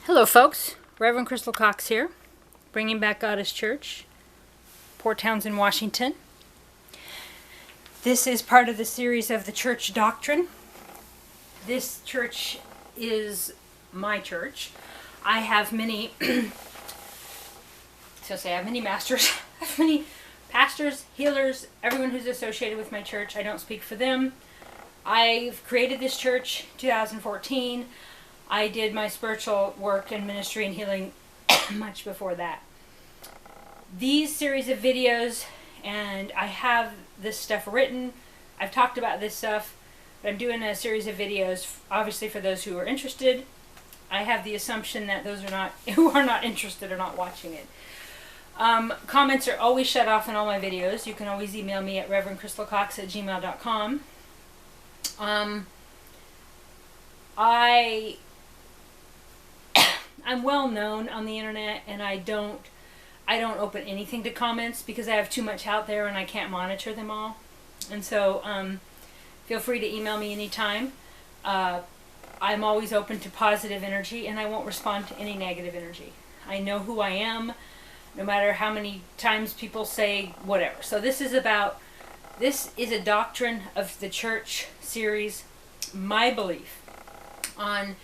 Hello folks, Reverend CrystalCox here, bringing back Goddess Church, Port Townsend, Washington. This is part of the series of the church Doctrine. This church is my church. I have many, I have many masters, I have many pastors, healers, everyone who's associated with my church. I don't speak for them. I've created this church 2014. I did my spiritual work and ministry and healing much before that. These series of videos, and I have this stuff written, I've talked about this stuff, but I'm doing a series of videos, obviously for those who are interested. I have the assumption that those who are not interested are not watching it. Comments are always shut off in all my videos. You can always email me at ReverendCrystalCox@gmail.com. I'm well known on the internet, and I don't open anything to comments because I have too much out there and I can't monitor them all. And so feel free to email me anytime. I'm always open to positive energy, and I won't respond to any negative energy. I know who I am, no matter how many times people say whatever. So this is a Doctrine of the Church series, my belief on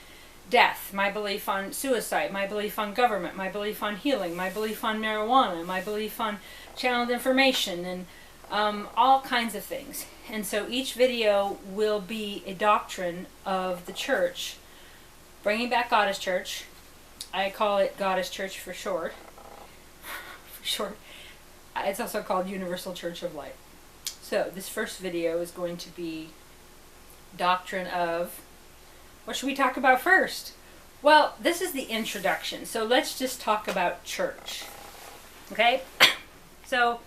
death, my belief on suicide, my belief on government, my belief on healing, my belief on marijuana, my belief on channeled information, and all kinds of things. And so each video will be a doctrine of the church, bringing back Goddess Church. I call it Goddess Church for short. It's also called Universal Church of Light. So this first video is going to be doctrine of, what should we talk about first? Well, this is the introduction, so let's just talk about church. Okay? So,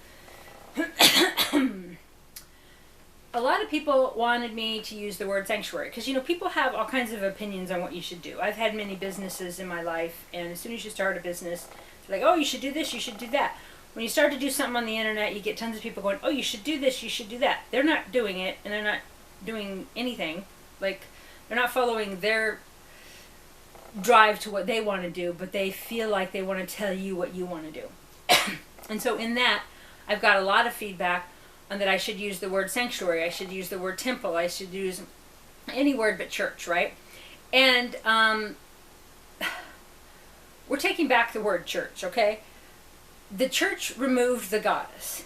a lot of people wanted me to use the word sanctuary, because, people have all kinds of opinions on what you should do. I've had many businesses in my life, and as soon as you start a business, it's like, oh, you should do this, you should do that. When you start to do something on the internet, you get tons of people going, oh, you should do this, you should do that. They're not doing it, and they're not doing anything. They're not following their drive to what they want to do, but they feel like they want to tell you what you want to do. And so in that, I've got a lot of feedback on that I should use the word sanctuary, I should use the word temple, I should use any word but church, right? And we're taking back the word church, okay? The church removed the goddess.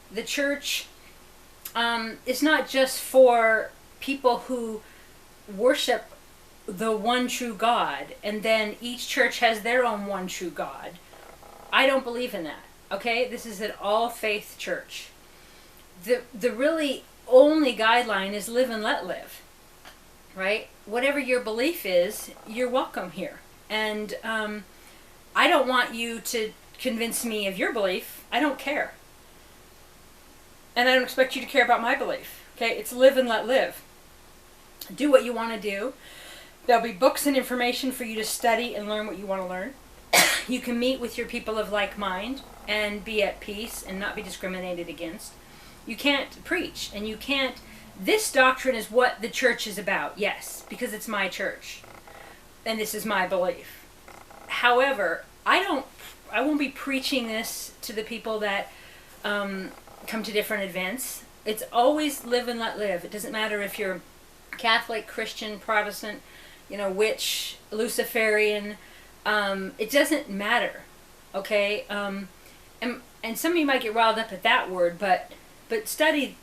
The church is not just for people who worship the one true God, and then each church has their own one true God. I don't believe in that, okay? This is an all-faith church. The really only guideline is live and let live, right? Whatever your belief is, you're welcome here. And I don't want you to convince me of your belief. I don't care. And I don't expect you to care about my belief, okay? It's live and let live. Do what you want to do. There'll be books and information for you to study and learn what you want to learn. You can meet with your people of like mind and be at peace and not be discriminated against. You can't preach, and you can't... This doctrine is what the church is about, yes, because it's my church. And this is my belief. However, I won't be preaching this to the people that come to different events. It's always live and let live. It doesn't matter if you're Catholic, Christian, Protestant, witch, Luciferian. It doesn't matter, okay? And some of you might get riled up at that word, but study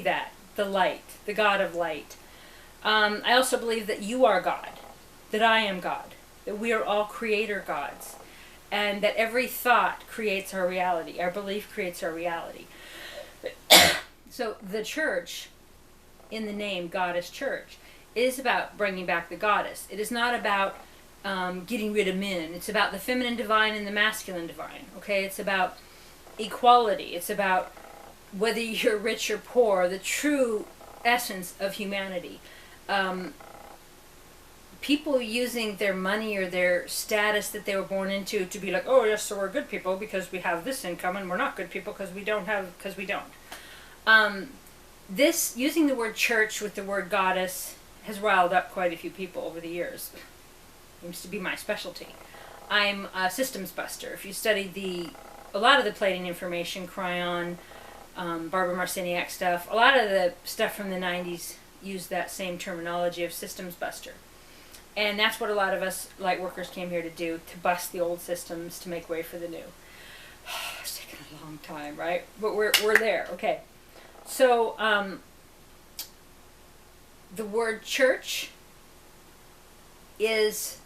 that, the light, the God of light. I also believe that you are God, that I am God, that we are all creator gods, and that every thought creates our reality. Our belief creates our reality. So the church, in the name Goddess Church, is about bringing back the goddess. It is not about getting rid of men. It's about the feminine divine and the masculine divine. Okay, it's about equality. It's about whether you're rich or poor, the true essence of humanity. People using their money or their status that they were born into to be like, oh yes, so we're good people because we have this income, and we're not good people because we don't. This, using the word church with the word goddess, has riled up quite a few people over the years. Seems to be my specialty. I'm a systems buster. If you study a lot of the plating information, Cryon, Barbara Marciniak stuff, a lot of the stuff from the 90s used that same terminology of systems buster. And that's what a lot of us light workers came here to do, to bust the old systems to make way for the new. It's taken a long time, right? But we're there, okay. So, the word church is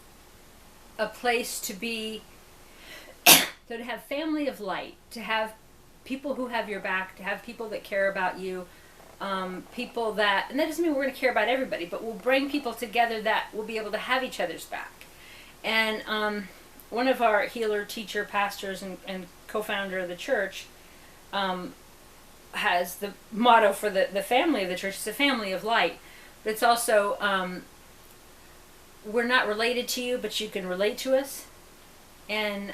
a place to be, so to have family of light, to have people who have your back, to have people that care about you, people that, and that doesn't mean we're going to care about everybody, but we'll bring people together that will be able to have each other's back. And one of our healer, teacher, pastors, and co-founder of the church has the motto for the family of the church. It's a family of light. But it's also, we're not related to you, but you can relate to us. And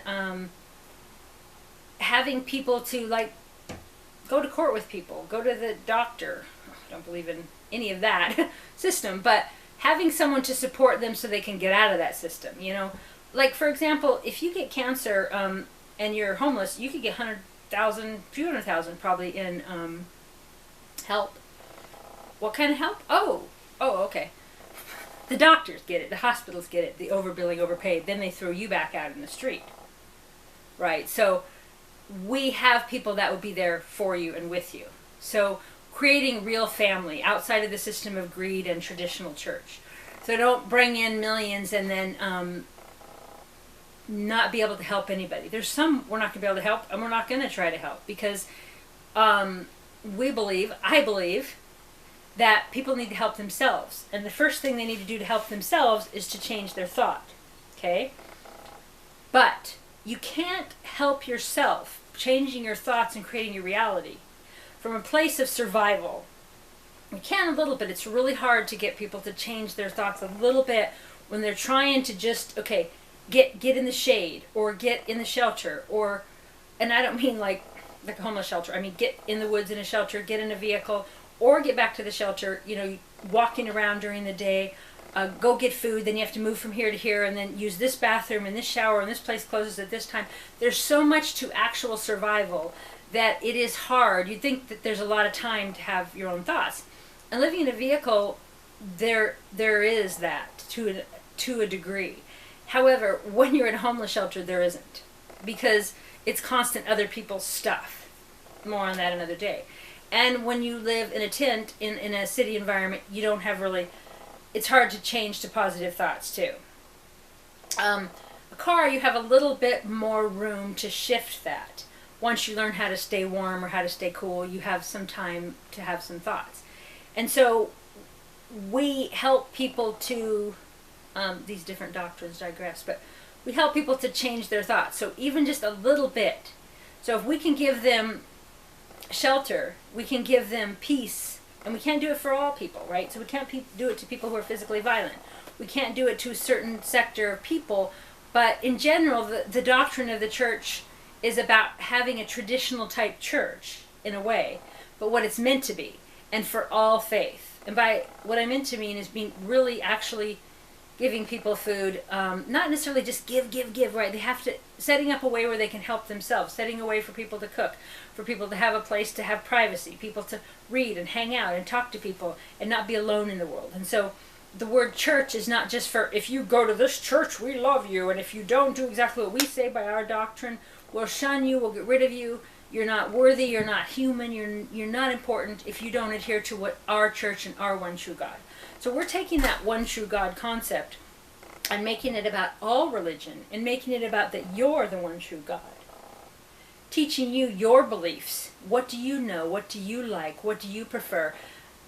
having people to, like, go to court with people, go to the doctor. I don't believe in any of that system, but having someone to support them so they can get out of that system, you know. Like, for example, if you get cancer and you're homeless, you could get 100,000, few hundred thousand probably in help. What kind of help? Oh, okay. The doctors get it, the hospitals get it, the overbilling, overpaid. Then they throw you back out in the street, right? So we have people that would be there for you and with you. So creating real family outside of the system of greed and traditional church. So don't bring in millions and then not be able to help anybody. There's some we're not going to be able to help, and we're not going to try to help, because I believe, that people need to help themselves. And the first thing they need to do to help themselves is to change their thought. Okay? But you can't help yourself changing your thoughts and creating your reality from a place of survival. You can a little bit. It's really hard to get people to change their thoughts a little bit when they're trying to just, okay, get in the shade or get in the shelter, or, and I don't mean like a homeless shelter. I mean get in the woods in a shelter, get in a vehicle, or get back to the shelter, you know, walking around during the day, go get food, then you have to move from here to here, and then use this bathroom and this shower, and this place closes at this time. There's so much to actual survival that it is hard. You'd think that there's a lot of time to have your own thoughts. And living in a vehicle, there is that to a degree. However, when you're in a homeless shelter, there isn't, because it's constant other people's stuff. More on that another day. And when you live in a tent in a city environment, you don't have really, it's hard to change to positive thoughts too. A car, you have a little bit more room to shift that. Once you learn how to stay warm or how to stay cool, you have some time to have some thoughts. And so we help people to, these different doctrines digress, but we help people to change their thoughts. So even just a little bit. So if we can give them shelter, we can give them peace, and we can't do it for all people, right? So we can't do it to people who are physically violent. We can't do it to a certain sector of people, but in general, the doctrine of the church is about having a traditional type church, in a way, but what it's meant to be, and for all faith. And by what I meant to mean is being really actually giving people food, not necessarily just give, right? They have to, setting up a way where they can help themselves, setting a way for people to cook, for people to have a place to have privacy, people to read and hang out and talk to people and not be alone in the world. And so the word church is not just for, if you go to this church, we love you, and if you don't do exactly what we say by our doctrine, we'll shun you, we'll get rid of you, you're not worthy, you're not human, you're not important if you don't adhere to what our church and our one true God. So we're taking that one true God concept and making it about all religion, and making it about that you're the one true God. Teaching you your beliefs. What do you know? What do you like? What do you prefer?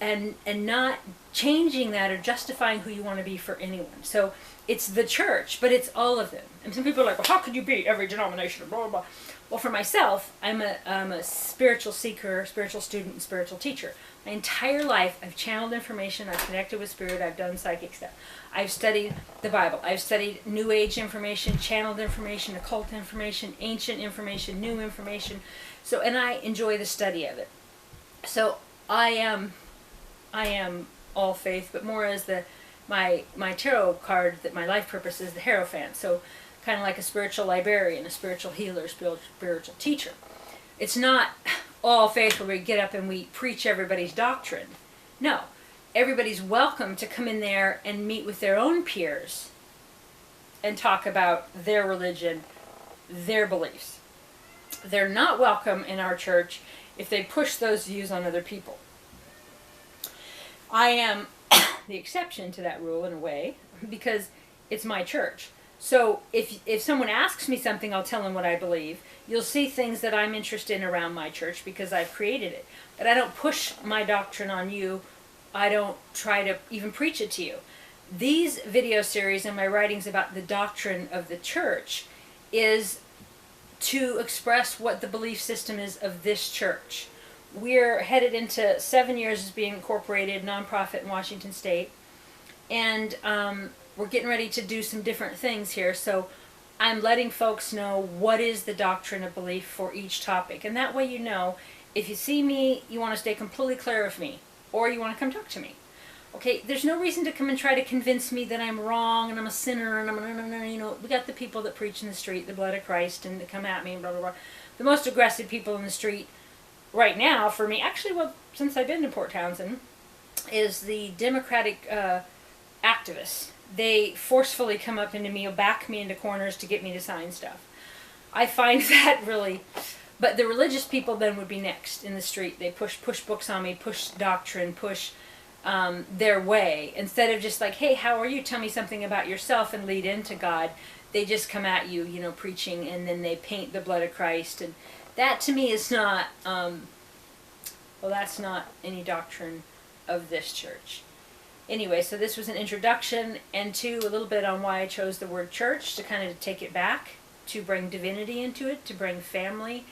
And not changing that or justifying who you want to be for anyone. So it's the church, but it's all of them. And some people are like, well, how could you be every denomination? Blah, blah, blah. Well, for myself, I'm a spiritual seeker, spiritual student, and spiritual teacher. My entire life, I've channeled information, I've connected with spirit, I've done psychic stuff. I've studied the Bible. I've studied New Age information, channeled information, occult information, ancient information, new information. So, and I enjoy the study of it. So I am all faith, but more as the my tarot card, that my life purpose is the Hierophant. So kind of like a spiritual librarian, a spiritual healer, spiritual teacher. It's not all faith where we get up and we preach everybody's doctrine. No. Everybody's welcome to come in there and meet with their own peers and talk about their religion, their beliefs. They're not welcome in our church if they push those views on other people. I am the exception to that rule in a way, because it's my church. So if someone asks me something, I'll tell them what I believe. You'll see things that I'm interested in around my church because I've created it. But I don't push my doctrine on you. I don't try to even preach it to you. These video series and my writings about the doctrine of the church is to express what the belief system is of this church. We're headed into 7 years as being incorporated nonprofit in Washington State, and we're getting ready to do some different things here. So I'm letting folks know what is the doctrine of belief for each topic, and that way you know if you see me, you want to stay completely clear of me, or you want to come talk to me. Okay, there's no reason to come and try to convince me that I'm wrong and I'm a sinner and we got the people that preach in the street the blood of Christ and they come at me and blah, blah, blah. The most aggressive people in the street right now for me, actually, well, since I've been to Port Townsend, is the Democratic activists. They forcefully come up into me, back me into corners to get me to sign stuff. I find that really... But the religious people then would be next in the street. They push books on me, push doctrine, push their way. Instead of just like, hey, how are you? Tell me something about yourself and lead into God. They just come at you, preaching, and then they paint the blood of Christ. And that to me is not, that's not any doctrine of this church. Anyway, so this was an introduction, and two, a little bit on why I chose the word church, to kind of take it back, to bring divinity into it, to bring family,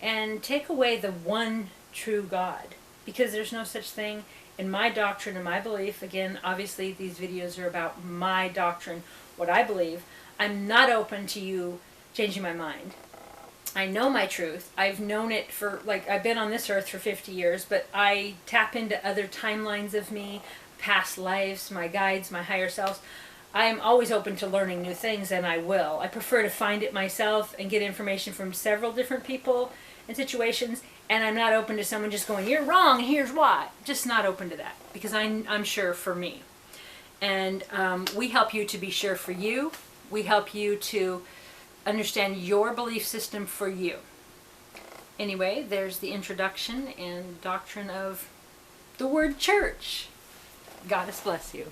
and take away the one true God. Because there's no such thing in my doctrine and my belief. Again, obviously these videos are about my doctrine, what I believe. I'm not open to you changing my mind. I know my truth. I've known it for, I've been on this earth for 50 years, but I tap into other timelines of me, past lives, my guides, my higher selves. I am always open to learning new things, and I will. I prefer to find it myself and get information from several different people and situations, and I'm not open to someone just going, you're wrong, here's why. Just not open to that, because I'm sure for me. And we help you to be sure for you. We help you to understand your belief system for you. Anyway, there's the introduction and doctrine of the word church. Goddess bless you.